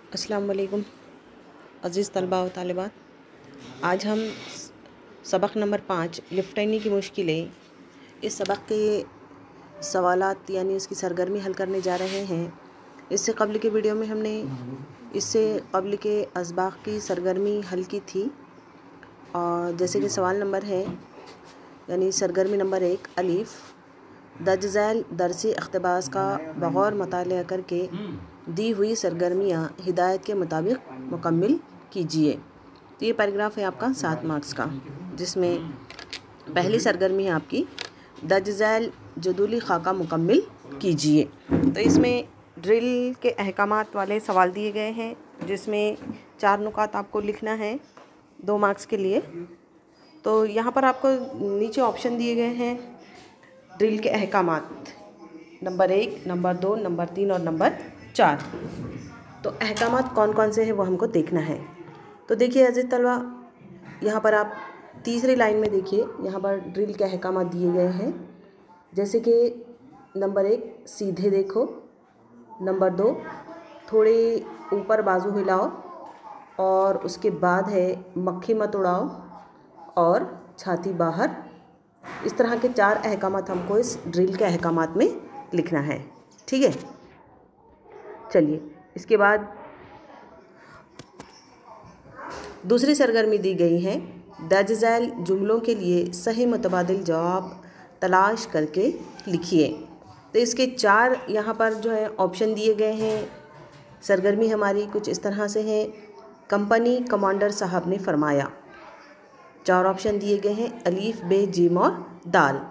अस्सलाम वालेकुम अज़ीज़ तलबा व तालिबात। आज हम सबक नंबर 5 लिफ्टैनी की मुश्किलें, इस सबक के सवालात यानी उसकी सरगर्मी हल करने जा रहे हैं। इससे कबल के वीडियो में हमने इससे कबल के असबाक़ की सरगर्मी हल की थी, और जैसे कि सवाल नंबर है यानी सरगर्मी नंबर 1 अलीफ़ दर्ज दरसी इक़्तिबास का बग़ौर मुताला करके दी हुई सरगर्मियाँ हिदायत के मुताबिक मुकम्मिल कीजिए। तो ये पैराग्राफ है आपका 7 मार्क्स का, जिसमें पहली सरगर्मी है आपकी दर्ज झैल जदूली खाका मुकम्मिल कीजिए। तो इसमें ड्रिल के अहकामात वाले सवाल दिए गए हैं, जिसमें 4 नुकात आपको लिखना है 2 मार्क्स के लिए। तो यहाँ पर आपको नीचे ऑप्शन दिए गए हैं ड्रिल के अहकामात नंबर 1, नंबर 2, नंबर 3 और नंबर 4। तो अहकामात कौन कौन से हैं वो हमको देखना है। तो देखिए अज़ीज़ तलबा, यहाँ पर आप तीसरी लाइन में देखिए, यहाँ पर ड्रिल के अहकामात दिए गए हैं। जैसे कि नंबर 1 सीधे देखो, नंबर 2 थोड़े ऊपर बाजू हिलाओ, और उसके बाद है मक्खी मत उड़ाओ और छाती बाहर। इस तरह के 4 अहकामात हमको इस ड्रिल के अहकामात में लिखना है, ठीक है। चलिए, इसके बाद दूसरी सरगर्मी दी गई है दर्ज झैल जुमलों के लिए सही मुतबादिल जवाब तलाश करके लिखिए। तो इसके 4 यहाँ पर जो है ऑप्शन दिए गए हैं। सरगर्मी हमारी कुछ इस तरह से है। कंपनी कमांडर साहब ने फरमाया। 4 ऑप्शन दिए गए हैं अलीफ़, बे, जीम और दाल।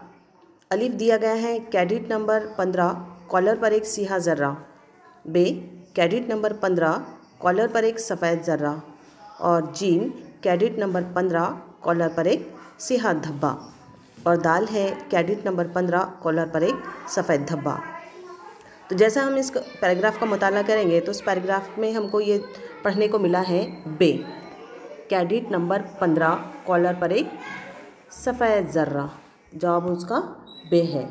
अलीफ़ दिया गया है कैडेट नंबर 15 कॉलर पर एक सिया ज़र्रा। बे कैडेट नंबर 15 कॉलर पर एक सफ़ेद ज़र्रा। और जीम कैडेट नंबर 15 कॉलर पर एक सिया धब्बा। और दाल है कैडेट नंबर 15 कॉलर पर एक सफ़ेद धब्बा। तो जैसा हम इस पैराग्राफ का मुताला करेंगे तो उस पैराग्राफ में हमको ये पढ़ने को मिला है बे कैडेट नंबर 15 कॉलर पर एक सफ़ेद ज़र्रा। जवाब उसका बे है,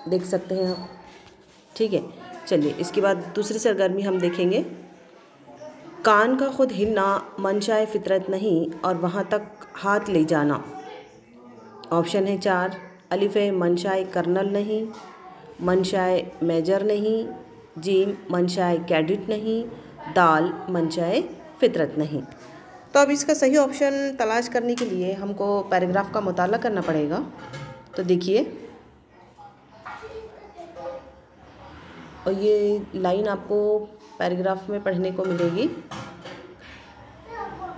देख सकते हैं आप, ठीक है। चलिए, इसके बाद दूसरी सरगर्मी हम देखेंगे। कान का खुद हिलना मंशाए फितरत नहीं और वहाँ तक हाथ ले जाना। ऑप्शन है 4। अलिफ़ मंशाए कर्नल नहीं, मंशाए मेजर नहीं, जीम मंशाए कैडेट नहीं, दाल मंशाए फितरत नहीं। तो अब इसका सही ऑप्शन तलाश करने के लिए हमको पैराग्राफ का मुताला करना पड़ेगा। तो देखिए, और ये लाइन आपको पैराग्राफ में पढ़ने को मिलेगी।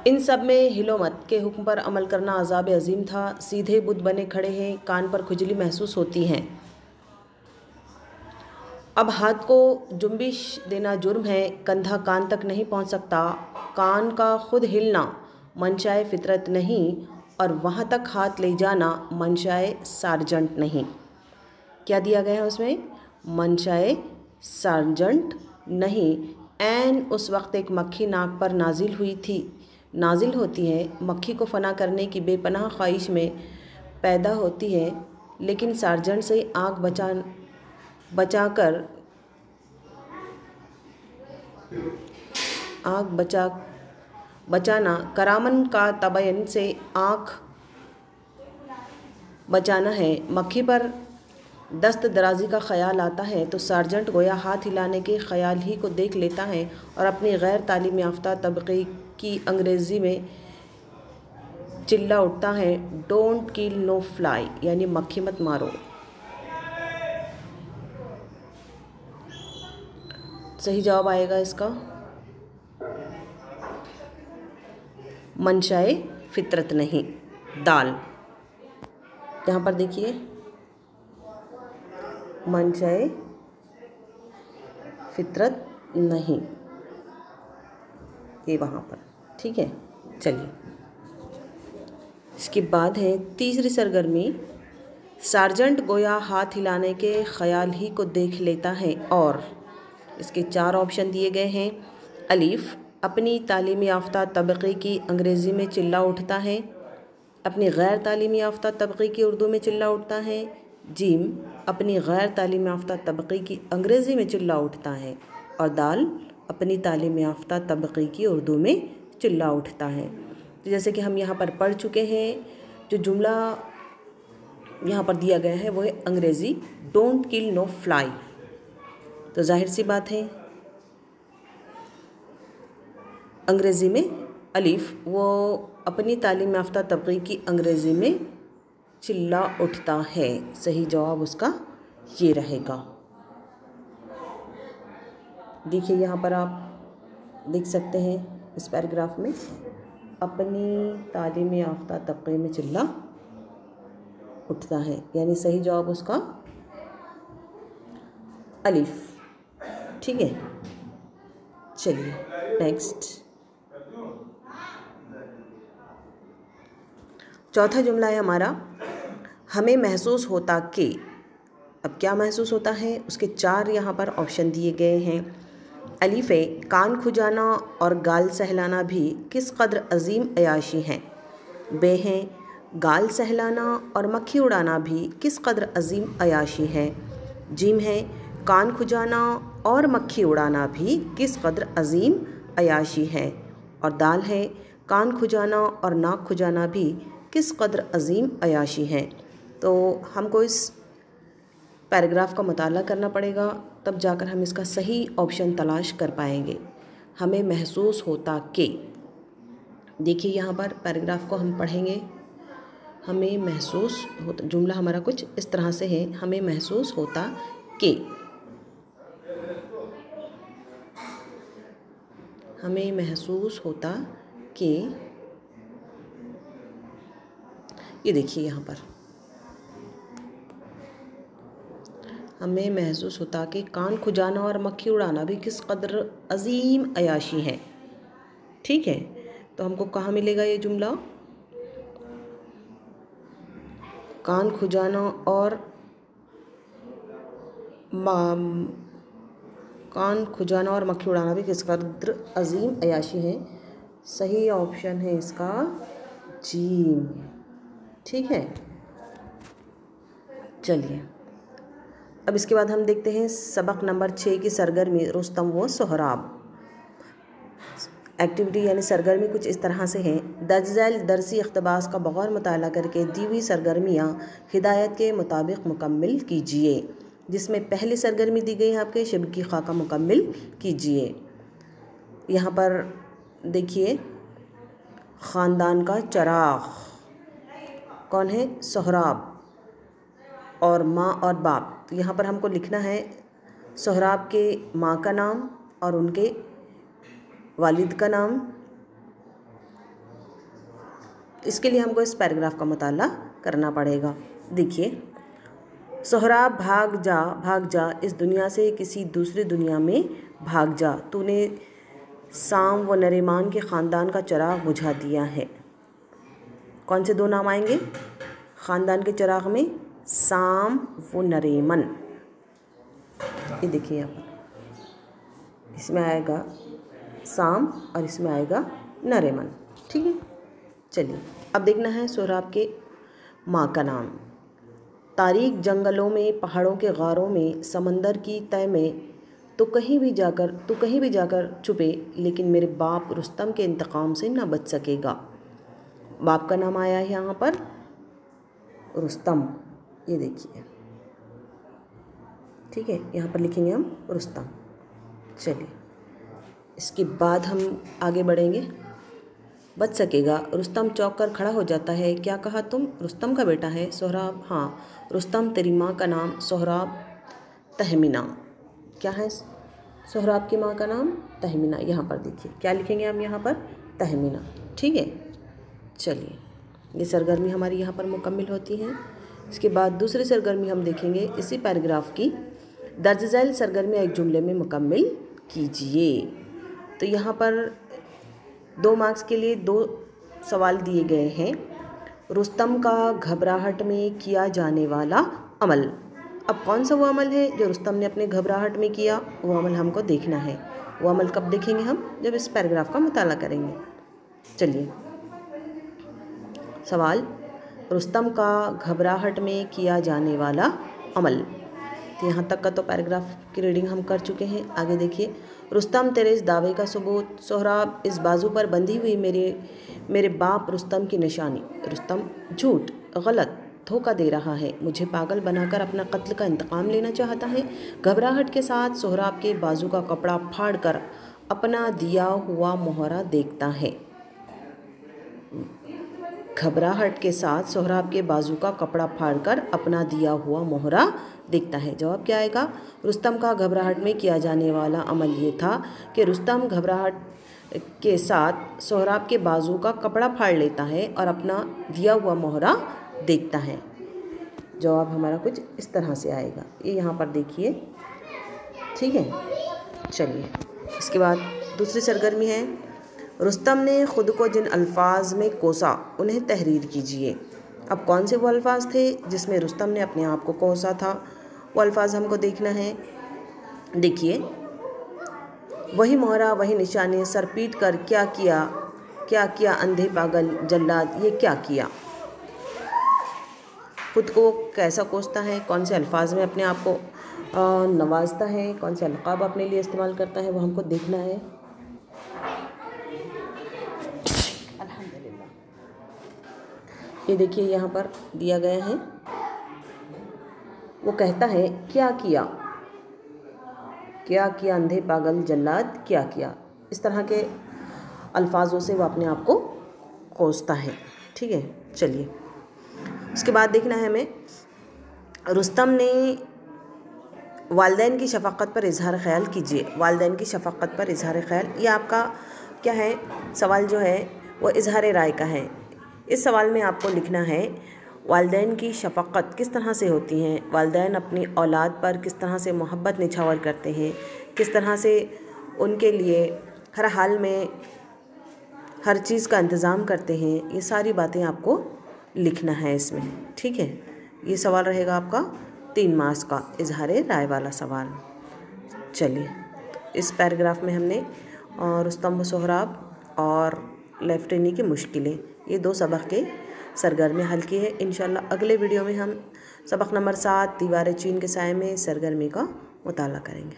इन सब में हिलो मत के हुक्म पर अमल करना अज़ाब अज़ीम था। सीधे बुत बने खड़े हैं, कान पर खुजली महसूस होती हैं। अब हाथ को जुम्बिश देना जुर्म है, कंधा कान तक नहीं पहुंच सकता। कान का खुद हिलना मंशाए फितरत नहीं और वहाँ तक हाथ ले जाना मंशाए सार्जेंट नहीं। क्या दिया गया है उसमें? मंशाए सार्जेंट नहीं। ऐन उस वक्त एक मक्खी नाक पर नाजिल होती है। मक्खी को फना करने की बेपनाह ख्वाहिश में पैदा होती है, लेकिन सार्जेंट से आँख बचाना करामन का तबयन से आँख बचाना है। मक्खी पर दस्त दराजी का ख्याल आता है तो सार्जेंट गोया हाथ हिलाने के ख्याल ही को देख लेता है और अपनी गैर तालीम याफ्ता तबके की अंग्रेज़ी में चिल्ला उठता है, डोंट किल नो फ्लाई, यानी मक्खी मत मारो। सही जवाब आएगा इसका मंशाए फितरत नहीं, दाल। यहाँ पर देखिए, मंशाए फितरत नहीं, ये वहाँ पर, ठीक है। चलिए, इसके बाद है तीसरी सरगर्मी। सार्जेंट गोया हाथ हिलाने के ख्याल ही को देख लेता है, और इसके 4 ऑप्शन दिए गए हैं। अलीफ़ अपनी तालीमी याफ्ता तबके की अंग्रेज़ी में चिल्ला उठता है, अपनी गैर तालीमी याफ्ता तबके की उर्दू में चिल्ला उठता है। जीम अपनी गैर तालीमी याफ्ता तबके की अंग्रेज़ी में चिल्ला उठता है। और दाल अपनी तालीम याफ्ता तबके की उर्दू में चिल्ला उठता है। तो जैसे कि हम यहाँ पर पढ़ चुके हैं, जो जुमला यहाँ पर दिया गया है वो है अंग्रेज़ी डोंट किल नो फ्लाई। तो जाहिर सी बात है अंग्रेज़ी में अलिफ वो अपनी तालीम याफ्ता तबके की अंग्रेज़ी में चिल्ला उठता है। सही जवाब उसका ये रहेगा। देखिए यहाँ पर आप देख सकते हैं इस पैराग्राफ में अपनी तालीम याफ्ता तबके में चिल्ला उठता है, यानी सही जवाब उसका अलिफ। ठीक है, चलिए नेक्स्ट। चौथा जुमला है हमारा, हमें महसूस होता कि। अब क्या महसूस होता है, उसके 4 यहाँ पर ऑप्शन दिए गए हैं। अलिफ है, कान खुजाना और गाल सहलाना भी किस कदर अजीम अयाशी हैं। बे है, गाल सहलाना और मक्खी उड़ाना भी किस कदर अजीम अयाशी है। जीम है, कान खुजाना और मक्खी उड़ाना भी किस कदर अजीम अयाशी है। और दाल है, कान खुजाना और नाक खुजाना भी किस कदर अजीम अयाशी है। तो हमको इस पैराग्राफ का मुताला करना पड़ेगा, तब जाकर हम इसका सही ऑप्शन तलाश कर पाएंगे। हमें महसूस होता कि, देखिए यहाँ पर पैराग्राफ को हम पढ़ेंगे। हमें महसूस होता, जुमला हमारा कुछ इस तरह से है, हमें महसूस होता कि। हमें महसूस होता कि, ये देखिए यहाँ पर हमें महसूस होता कि कान खुजाना और मक्खी उड़ाना भी किस कदर अजीम अयाशी है। ठीक है, तो हमको कहाँ मिलेगा ये जुमला, कान खुजाना और मक्खी उड़ाना भी किस कदर अजीम अयाशी है। सही ऑप्शन है इसका जीम। ठीक है, चलिए अब इसके बाद हम देखते हैं सबक नंबर 6 की सरगर्मी रुस्तम व सोहराब। एक्टिविटी यानी सरगर्मी कुछ इस तरह से है। दर्ज झैल दरसी इख्तबास का बगौर मुताला करके दी हुई सरगर्मियाँ हिदायत के मुताबिक मुकम्मल कीजिए। जिसमें पहली सरगर्मी दी गई है आपके शिब की खाका मुकम्मल कीजिए। यहाँ पर देखिए ख़ानदान का चराग कौन है, सोहराब, और माँ और बाप। तो यहाँ पर हमको लिखना है सोहराब के माँ का नाम और उनके वालिद का नाम। इसके लिए हमको इस पैराग्राफ का मुताला करना पड़ेगा। देखिए, सोहराब भाग जा इस दुनिया से किसी दूसरी दुनिया में भाग जा, तूने साम व नरीमान के ख़ानदान का चराग बुझा दिया है। कौन से 2 नाम आएंगे ख़ानदान के चराग में, साम व नरीमन। ये देखिए यहाँ पर इसमें आएगा साम और इसमें आएगा नरीमन। ठीक है, चलिए अब देखना है सोहराब के माँ का नाम। तारीक जंगलों में, पहाड़ों के गारों में, समंदर की तह में तो कहीं भी जाकर छुपे, लेकिन मेरे बाप रुस्तम के इंतकाम से न बच सकेगा। बाप का नाम आया है यहाँ पर रुस्तम, ये देखिए। ठीक है, यहाँ पर लिखेंगे हम रुस्तम। चलिए इसके बाद हम आगे बढ़ेंगे। बच सकेगा, रुस्तम चौंक कर खड़ा हो जाता है। क्या कहा तुम, रुस्तम का बेटा है सोहराब? हाँ। रुस्तम, तेरी माँ का नाम? सोहराब, तहमीना। क्या है सोहराब की माँ का नाम? तहमीना। यहाँ पर देखिए क्या लिखेंगे हम यहाँ पर, तहमीना। ठीक है, चलिए ये सरगर्मी हमारी यहाँ पर मुकम्मल होती है। इसके बाद दूसरी सरगर्मी हम देखेंगे इसी पैराग्राफ की। दर्ज झैल सरगर्मी एक जुमले में मुकम्मल कीजिए। तो यहाँ पर 2 मार्क्स के लिए 2 सवाल दिए गए हैं। रुस्तम का घबराहट में किया जाने वाला अमल। अब कौन सा वो अमल है जो रुस्तम ने अपने घबराहट में किया, वो अमल हमको देखना है। वो अमल कब देखेंगे हम, जब इस पैराग्राफ का मुताला करेंगे। चलिए सवाल, रुस्तम का घबराहट में किया जाने वाला अमल। तो यहाँ तक का तो पैराग्राफ की रीडिंग हम कर चुके हैं। आगे देखिए, रुस्तम तेरे इस दावे का सबूत, सोहराब इस बाजू पर बंधी हुई मेरे बाप रुस्तम की निशानी। रुस्तम झूठ, गलत, धोखा दे रहा है, मुझे पागल बनाकर अपना कत्ल का इंतकाम लेना चाहता है। घबराहट के साथ सोहराब के बाजू का कपड़ा फाड़कर अपना दिया हुआ मोहरा देखता है। घबराहट के साथ सोहराब के बाजू का कपड़ा फाड़कर अपना दिया हुआ मोहरा देखता है। जवाब क्या आएगा? रुस्तम का घबराहट में किया जाने वाला अमल ये था कि रुस्तम घबराहट के साथ सोहराब के बाजू का कपड़ा फाड़ लेता है और अपना दिया हुआ मोहरा देखता है। जवाब हमारा कुछ इस तरह से आएगा, ये यहाँ पर देखिए, ठीक है। चलिए, इसके बाद दूसरी सरगर्मी है, रुस्तम ने खुद को जिन अल्फाज में कोसा उन्हें तहरीर कीजिए। अब कौन से वो अल्फाज थे जिसमें रुस्तम ने अपने आप को कोसा था, वो अल्फाज हमको देखना है। देखिए, वही मोहरा वही निशानी, सर पीट कर क्या किया अंधे पागल जल्लाद, ये क्या किया। खुद को कैसा कोसता है, कौन से अल्फाज में अपने आप को नवाजता है, कौन से अलक़ाब अपने लिए इस्तेमाल करता है, वो हमको देखना है। अल्हम्दुलिल्लाह, ये देखिए यहाँ पर दिया गया है। वो कहता है क्या किया अंधे पागल जल्लाद, क्या किया। इस तरह के अल्फाजों से वो अपने आप को कोसता है, ठीक है। चलिए, उसके बाद देखना है हमें, रुस्तम ने वालिदैन की शफ़क़त पर इजहार ख़याल कीजिए। वालिदैन की शफ़क़त पर इजहार ख़याल, ये आपका क्या है, सवाल जो है वो इजहार राय का है। इस सवाल में आपको लिखना है वालिदैन की शफ़क़त किस तरह से होती हैं, वालिदैन अपनी औलाद पर किस तरह से मोहब्बत निछावर करते हैं, किस तरह से उनके लिए हर हाल में हर चीज़ का इंतज़ाम करते हैं, ये सारी बातें आपको लिखना है इसमें, ठीक है। ये सवाल रहेगा आपका 3 मार्क्स का, इजहार राय वाला सवाल। चलिए, इस पैराग्राफ में हमने रुस्तम व सोहराब और लेफ्टनी की मुश्किलें, ये 2 सबक के सरगर्मी हल की है। इंशाल्लाह अगले वीडियो में हम सबक नंबर 7 दीवार चीन के साए में सरगर्मी का मुताला करेंगे।